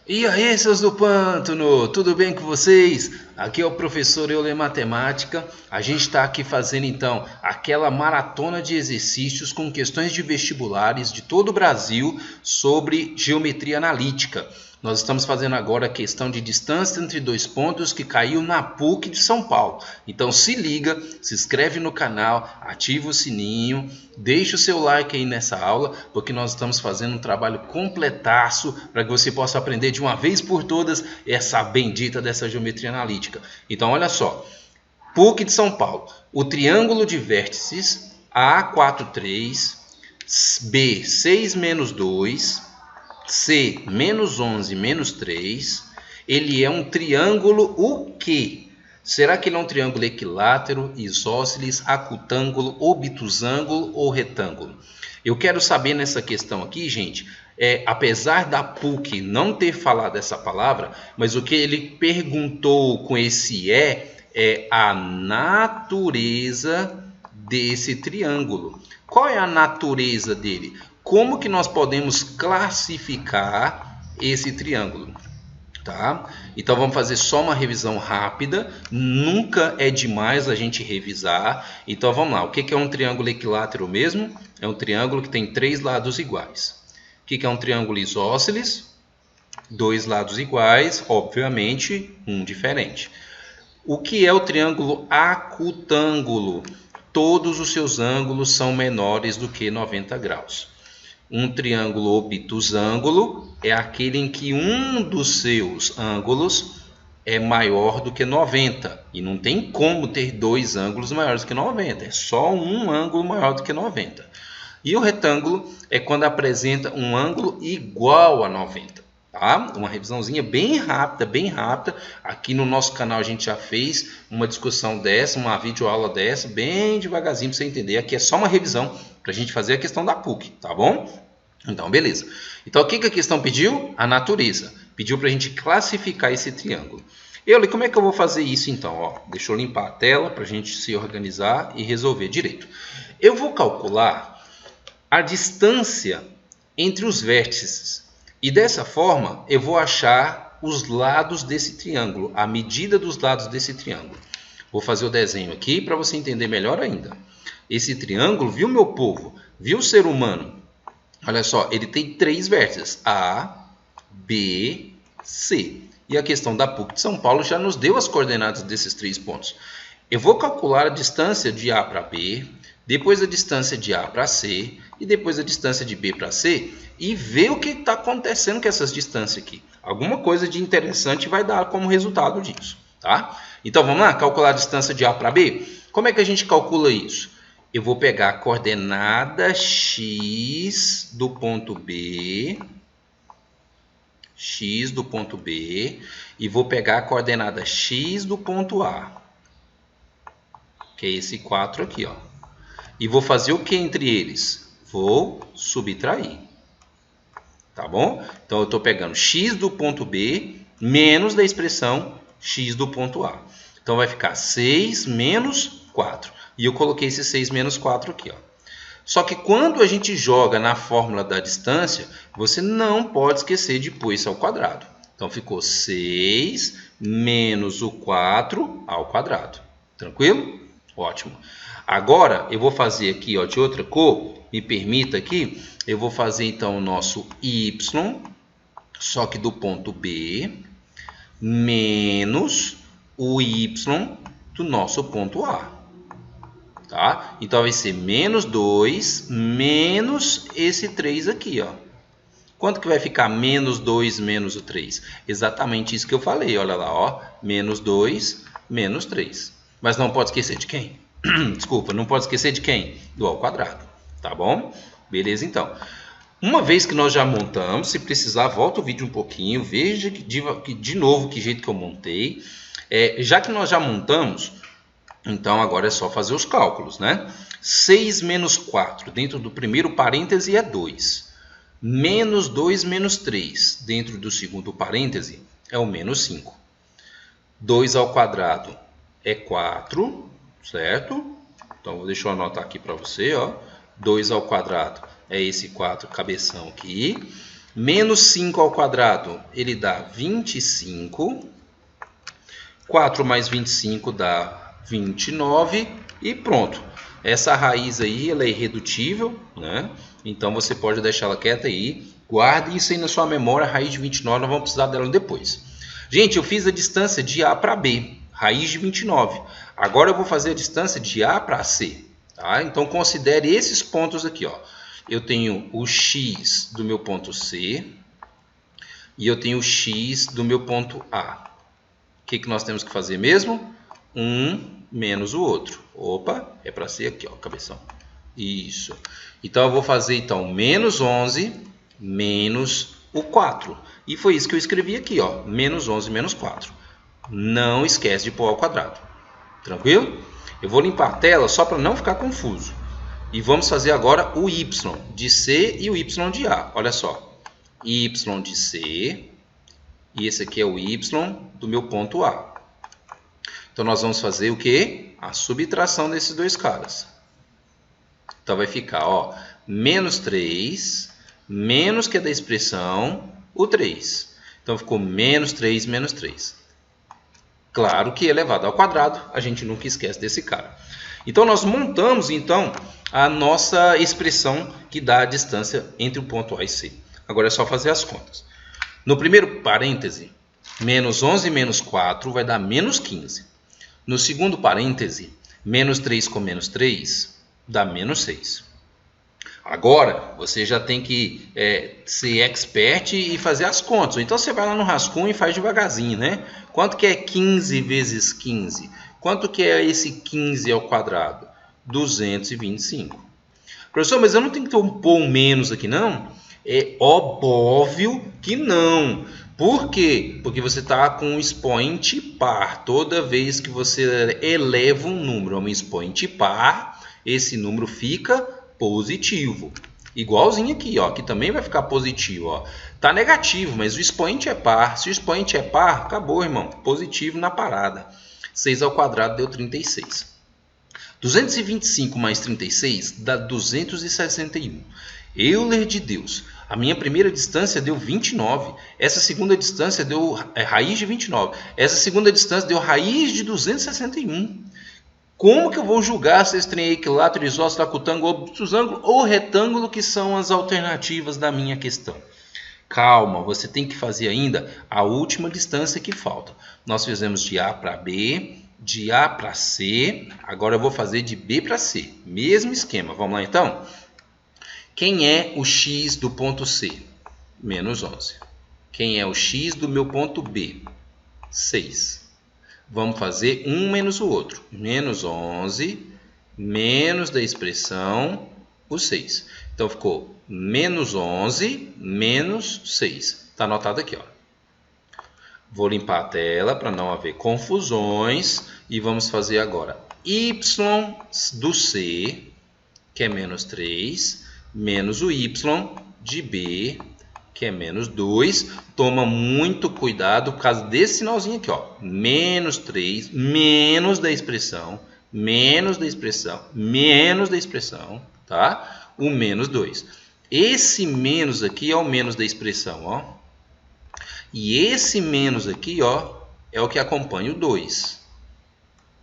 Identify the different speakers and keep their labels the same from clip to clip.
Speaker 1: E aí, seus do pântano, tudo bem com vocês? Aqui é o professor Euler Matemática. A gente está aqui fazendo então aquela maratona de exercícios com questões de vestibulares de todo o Brasil sobre geometria analítica. Nós estamos fazendo agora a questão de distância entre dois pontos que caiu na PUC de São Paulo. Então se liga, se inscreve no canal, ativa o sininho, deixa o seu like aí nessa aula, porque nós estamos fazendo um trabalho completaço para que você possa aprender de uma vez por todas essa bendita dessa geometria analítica. Então olha só, PUC de São Paulo, o triângulo de vértices A43, B 6 menos 2, C, menos 11, menos 3, ele é um triângulo o quê? Será que ele é um triângulo equilátero, isósceles, acutângulo, obtusângulo ou retângulo? Eu quero saber nessa questão aqui, gente, apesar da PUC não ter falado essa palavra, mas o que ele perguntou com esse é a natureza desse triângulo. Qual é a natureza dele? Como que nós podemos classificar esse triângulo? Tá? Então vamos fazer só uma revisão rápida. Nunca é demais a gente revisar. Então vamos lá. O que é um triângulo equilátero mesmo? É um triângulo que tem três lados iguais. O que é um triângulo isósceles? Dois lados iguais, obviamente, um diferente. O que é o triângulo acutângulo? Todos os seus ângulos são menores do que 90 graus. Um triângulo obtusângulo é aquele em que um dos seus ângulos é maior do que 90. E não tem como ter dois ângulos maiores do que 90. É só um ângulo maior do que 90. E o retângulo é quando apresenta um ângulo igual a 90. Tá? Uma revisãozinha bem rápida. Aqui no nosso canal a gente já fez uma discussão dessa, uma videoaula dessa, bem devagarzinho para você entender. Aqui é só uma revisão para a gente fazer a questão da PUC, tá bom? Então, beleza. Então, o que a questão pediu? A natureza. Pediu para a gente classificar esse triângulo. Euler, como é que eu vou fazer isso então? Ó, deixa eu limpar a tela para a gente se organizar e resolver direito. Eu vou calcular a distância entre os vértices. E dessa forma, eu vou achar os lados desse triângulo, a medida dos lados desse triângulo. Vou fazer o desenho aqui para você entender melhor ainda. Esse triângulo, viu, meu povo? Viu o ser humano? Olha só, ele tem três vértices, A, B, C. E a questão da PUC de São Paulo já nos deu as coordenadas desses três pontos. Eu vou calcular a distância de A para B, depois a distância de A para C, e depois a distância de B para C, e ver o que está acontecendo com essas distâncias aqui. Alguma coisa de interessante vai dar como resultado disso, tá? Então vamos lá, calcular a distância de A para B? Como é que a gente calcula isso? Eu vou pegar a coordenada x do ponto B, e vou pegar a coordenada x do ponto A, que é esse 4 aqui, ó. E vou fazer o que entre eles? Vou subtrair, tá bom? Então eu estou pegando x do ponto B menos da expressão x do ponto A. Então vai ficar 6 menos 4. E eu coloquei esse 6 menos 4 aqui, ó. Só que quando a gente joga na fórmula da distância, você não pode esquecer de pôr isso ao quadrado. Então ficou 6 menos o 4 ao quadrado. Tranquilo? Ótimo. Agora eu vou fazer aqui, ó, de outra cor. Me permita aqui. Eu vou fazer então o nosso y, só que do ponto B, menos o y do nosso ponto A. Tá? Então vai ser menos 2 menos esse 3 aqui, ó. Quanto que vai ficar menos 2 menos o 3? Exatamente isso que eu falei, olha lá, ó. Menos 2 menos 3. Mas não pode esquecer de quem? Desculpa, não pode esquecer de quem? Do ao quadrado, tá bom? Beleza, então. Uma vez que nós já montamos, se precisar, volta o vídeo um pouquinho, veja de novo que jeito que eu montei. Já que nós já montamos, então agora é só fazer os cálculos, né? 6 menos 4 dentro do primeiro parêntese é 2. Menos 2 menos 3 dentro do segundo parêntese é o menos 5. 2 ao quadrado é 4, certo? Então deixa eu anotar aqui para você, ó. 2 ao quadrado é esse 4 cabeção aqui. Menos 5 ao quadrado, ele dá 25. 4 mais 25 dá 29 e pronto. Essa raiz aí ela é irredutível, né? Então você pode deixar ela quieta aí. Guarde isso aí na sua memória, a raiz de 29, nós vamos precisar dela depois. Gente, eu fiz a distância de A para B, raiz de 29. Agora eu vou fazer a distância de A para C. Tá? Então considere esses pontos aqui. Ó. Eu tenho o X do meu ponto C e eu tenho o X do meu ponto A. O que nós temos que fazer mesmo? Um menos o outro. Opa, é para ser aqui, ó, cabeção. Isso. Então eu vou fazer então menos 11 menos o 4. E foi isso que eu escrevi aqui, ó, menos 11 menos 4. Não esquece de pôr ao quadrado. Tranquilo? Eu vou limpar a tela só para não ficar confuso. E vamos fazer agora o y de C e o y de A. Olha só. Y de C e esse aqui é o y do meu ponto A. Então nós vamos fazer o quê? A subtração desses dois caras. Então vai ficar, ó, menos 3, menos que é da expressão, o 3. Então ficou menos 3 menos 3. Claro que elevado ao quadrado, a gente nunca esquece desse cara. Então nós montamos então a nossa expressão que dá a distância entre o ponto A e C. Agora é só fazer as contas. No primeiro parêntese, menos 11 menos 4 vai dar menos 15. No segundo parêntese, menos 3 com menos 3 dá menos 6. Agora, você já tem que ser expert e fazer as contas. Então, você vai lá no rascunho e faz devagarzinho, né? Quanto que é 15 vezes 15? Quanto que é esse 15 ao quadrado? 225. Professor, mas eu não tenho que pôr um menos aqui, não? É óbvio que não. Por quê? Porque você está com um expoente par. Toda vez que você eleva um número a um expoente par, esse número fica positivo. Igualzinho aqui, ó, que também vai ficar positivo. Ó. Tá negativo, mas o expoente é par. Se o expoente é par, acabou, irmão. Positivo na parada. 6 ao quadrado deu 36. 225 mais 36 dá 261. Euler de Deus. A minha primeira distância deu 29. Essa segunda distância deu raiz de 29. Essa segunda distância deu raiz de 261. Como que eu vou julgar se esse trem é equilátero, isósceles, lacutângulo, obtusângulo ou retângulo, que são as alternativas da minha questão? Calma, você tem que fazer ainda a última distância que falta. Nós fizemos de A para B, de A para C. Agora eu vou fazer de B para C. Mesmo esquema. Vamos lá então? Quem é o X do ponto C? Menos 11. Quem é o X do meu ponto B? 6. Vamos fazer um menos o outro. Menos 11, menos da expressão, o 6. Então, ficou menos 11, menos 6. Está anotado aqui, ó. Vou limpar a tela para não haver confusões. E vamos fazer agora y do C, que é menos 3, menos o y de B, que é menos 2. Toma muito cuidado por causa desse sinalzinho aqui, ó. Menos 3, menos da expressão, menos da expressão, menos da expressão, tá? O menos 2. Esse menos aqui é o menos da expressão, ó. E esse menos aqui, ó, é o que acompanha o 2.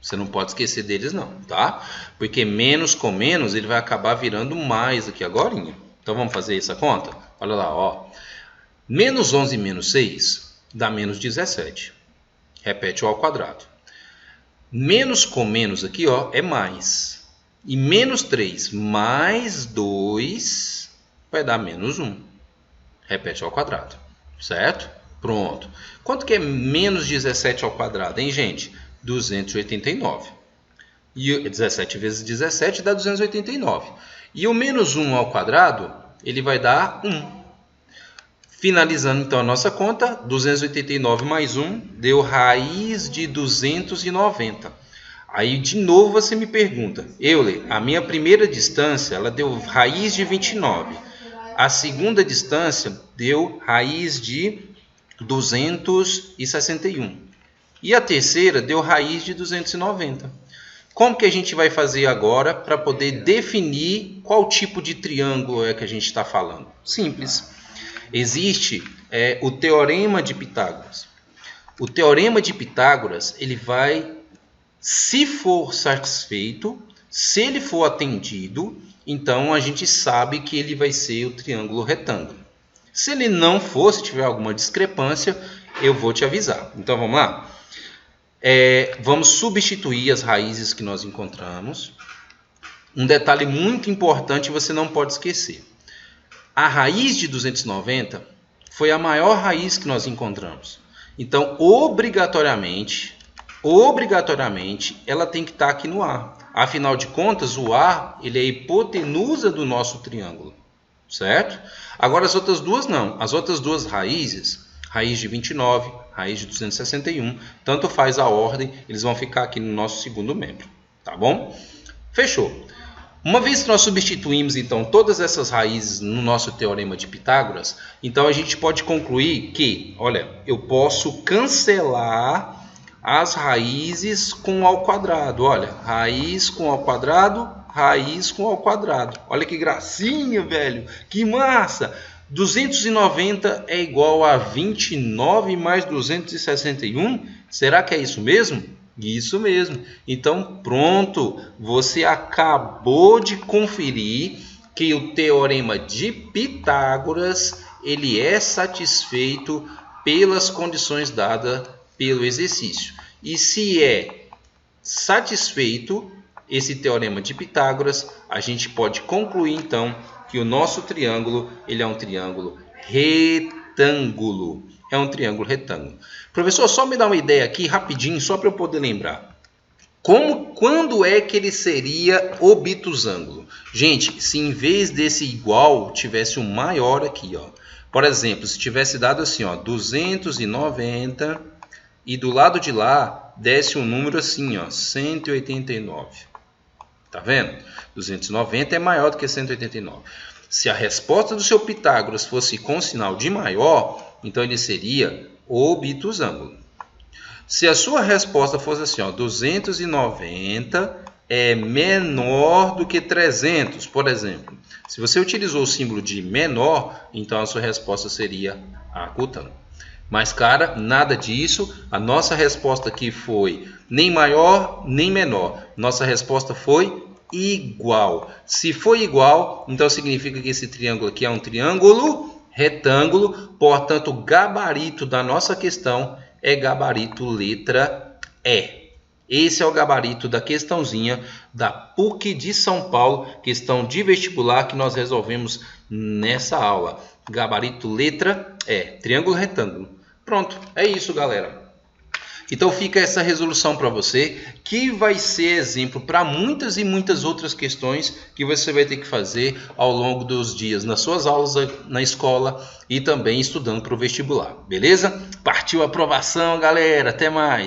Speaker 1: Você não pode esquecer deles não, tá? Porque menos com menos, ele vai acabar virando mais aqui agorinha. Então, vamos fazer essa conta? Olha lá, ó. Menos 11 menos 6 dá menos 17. Repete o ao quadrado. Menos com menos aqui, ó, é mais. E menos 3 mais 2 vai dar menos 1. Repete ao quadrado. Certo? Pronto. Quanto que é menos 17 ao quadrado, hein, gente? 289. E 17 vezes 17 dá 289. E o menos 1 ao quadrado, ele vai dar 1. Finalizando então a nossa conta, 289 mais 1 deu raiz de 290. Aí de novo você me pergunta, Euler, a minha primeira distância ela deu raiz de 29. A segunda distância deu raiz de 261. E a terceira deu raiz de 290. Como que a gente vai fazer agora para poder definir qual tipo de triângulo é que a gente está falando? Simples. Existe o Teorema de Pitágoras. O Teorema de Pitágoras, ele vai, se for satisfeito, se ele for atendido, então a gente sabe que ele vai ser o triângulo retângulo. Se ele não for, se tiver alguma discrepância, eu vou te avisar. Então vamos lá? Vamos substituir as raízes que nós encontramos. Um detalhe muito importante você não pode esquecer. A raiz de 290 foi a maior raiz que nós encontramos. Então, obrigatoriamente, ela tem que estar aqui no A. Afinal de contas, o A ele é a hipotenusa do nosso triângulo. Certo? Agora as outras duas não. As outras duas raízes, raiz de 29, raiz de 261, tanto faz a ordem, eles vão ficar aqui no nosso segundo membro. Tá bom? Fechou. Uma vez que nós substituímos então todas essas raízes no nosso teorema de Pitágoras, então a gente pode concluir que, olha, eu posso cancelar as raízes com ao quadrado. Olha, raiz com ao quadrado, raiz com ao quadrado. Olha que gracinha, velho. Que massa! 290 é igual a 29 mais 261? Será que é isso mesmo? Isso mesmo. Então, pronto. Você acabou de conferir que o teorema de Pitágoras ele é satisfeito pelas condições dadas pelo exercício. E se é satisfeito esse teorema de Pitágoras, a gente pode concluir então que o nosso triângulo ele é um triângulo retângulo. É um triângulo retângulo. Professor, só me dá uma ideia aqui rapidinho, só para eu poder lembrar. Quando é que ele seria obtusângulo? Gente, se em vez desse igual tivesse um maior aqui, ó. Por exemplo, se tivesse dado assim, ó, 290 e do lado de lá desse um número assim, ó, 189. Tá vendo? 290 é maior do que 189. Se a resposta do seu Pitágoras fosse com sinal de maior, então ele seria obtusângulo. Se a sua resposta fosse assim, ó, 290 é menor do que 300, por exemplo. Se você utilizou o símbolo de menor, então a sua resposta seria acutângulo. Mas, cara, nada disso. A nossa resposta aqui foi nem maior, nem menor. Nossa resposta foi igual. Se foi igual, então significa que esse triângulo aqui é um triângulo retângulo. Portanto, o gabarito da nossa questão é gabarito letra E. Esse é o gabarito da questãozinha da PUC de São Paulo, questão de vestibular que nós resolvemos nessa aula. Gabarito letra E, triângulo retângulo. Pronto, é isso, galera. Então fica essa resolução para você, que vai ser exemplo para muitas e muitas outras questões que você vai ter que fazer ao longo dos dias nas suas aulas na escola e também estudando para o vestibular. Beleza? Partiu a aprovação, galera. Até mais!